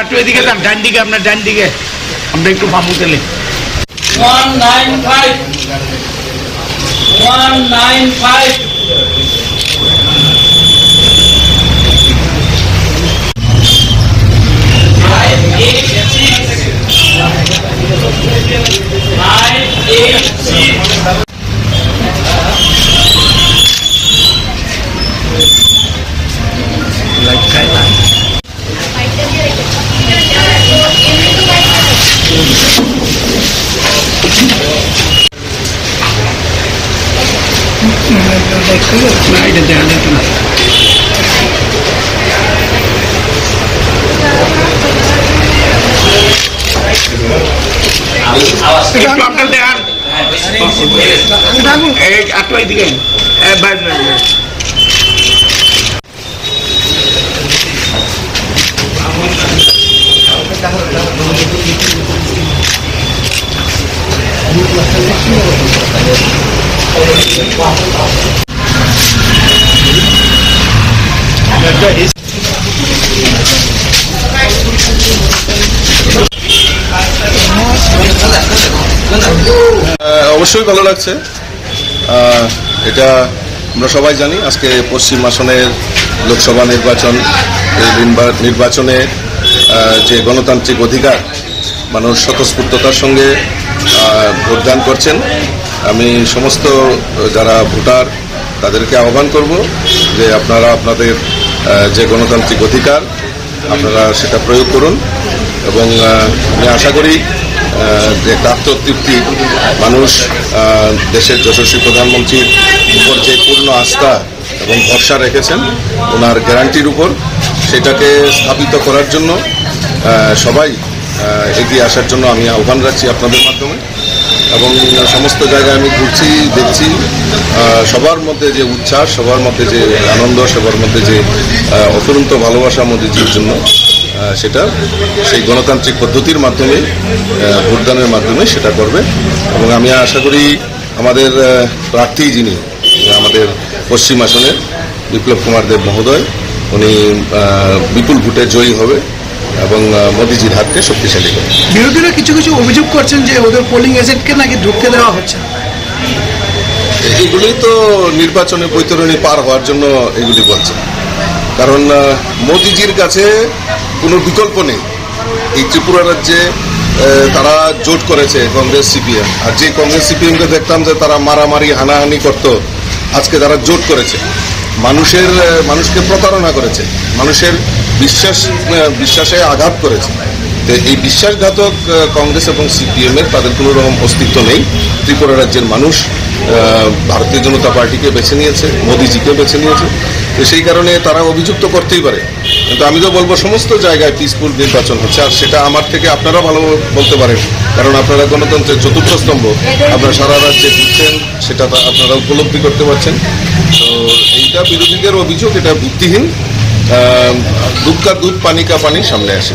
একটু এদিকে যান, ডান দিকে, আপনার ডান দিকে আমরা একটু পাবো তেলে। 195 195 না, এটা দেখা যেত না। একটু আপনার দেখান, একটু এইদিকে অবশ্যই ভালো লাগছে। এটা আমরা সবাই জানি আজকে পশ্চিম আসনের লোকসভা নির্বাচন, এই নির্বাচনে যে গণতান্ত্রিক অধিকার মানুষ স্বতঃস্ফূর্ততার সঙ্গে ভোটদান করছেন। আমি সমস্ত যারা ভোটার তাদেরকে আহ্বান করব যে আপনারা আপনাদের যে গণতান্ত্রিক অধিকার আপনারা সেটা প্রয়োগ করুন এবং আমি আশা করি যে আত্মতৃপ্তি মানুষ দেশের যশস্বী প্রধানমন্ত্রীর উপর যে পূর্ণ আস্থা এবং ভরসা রেখেছেন ওনার গ্যারান্টির উপর, সেটাকে স্থাপিত করার জন্য সবাই এগিয়ে আসার জন্য আমি আহ্বান রাখছি আপনাদের মাধ্যমে। এবং সমস্ত জায়গায় আমি ঘুরছি, দেখছি সবার মধ্যে যে উচ্ছ্বাস, সবার মধ্যে যে আনন্দ, সবার মধ্যে যে অফুরন্ত ভালোবাসা মোদিজির জন্য, সেটা সেই গণতান্ত্রিক পদ্ধতির মাধ্যমে ভোটদানের মাধ্যমে সেটা করবে। এবং আমি আশা করি আমাদের প্রার্থী যিনি আমাদের পশ্চিম আসনের বিপ্লব কুমার দেব মহোদয়, উনি বিপুল ভোটে জয়ী হবে এবং মোদিজির হাতকে শক্তিশালী করে। বিরোধীরা কিছু কিছু অভিযোগ করছেন যে ওদের পোলিং এজেন্টকে নাকি ঢুকতে দেওয়া হচ্ছে। এগুলি তো নির্বাচনে বৈতরণী পার হওয়ার জন্য এগুলি বলছে, কারণ মোদিজির কাছে কোনো বিকল্প নেই। এই ত্রিপুরা রাজ্যে তারা জোট করেছে কংগ্রেস সিপিএম, আর যে কংগ্রেস সিপিএমকে দেখতাম যে তারা মারামারি হানাহানি করত, আজকে তারা জোট করেছে, মানুষকে প্রতারণা করেছে, মানুষের বিশ্বাসে আঘাত করেছে। তো এই বিশ্বাসঘাতক কংগ্রেস এবং সিপিএম এর তাদের কোনো রকম অস্তিত্ব নেই। ত্রিপুরা রাজ্যের মানুষ ভারতীয় জনতা পার্টিকে বেছে নিয়েছে, মোদিজিকে বেছে নিয়েছে। তো সেই কারণে তারা অভিযুক্ত করতেই পারে, কিন্তু আমি তো বলবো সমস্ত জায়গায় পিসফুল নির্বাচন হচ্ছে। আর সেটা আমার থেকে আপনারা ভালো বলতে পারেন, কারণ আপনারা গণতন্ত্রের চতুর্থ স্তম্ভ, আপনারা সারা রাজ্যে ঘুরছেন, সেটা আপনারা উপলব্ধি করতে পারছেন। তো এইটা বিরোধীদের অভিযোগ, এটা ভিত্তিহীন। দুধ কা দুধ পানি কা পানি সামনে আসে।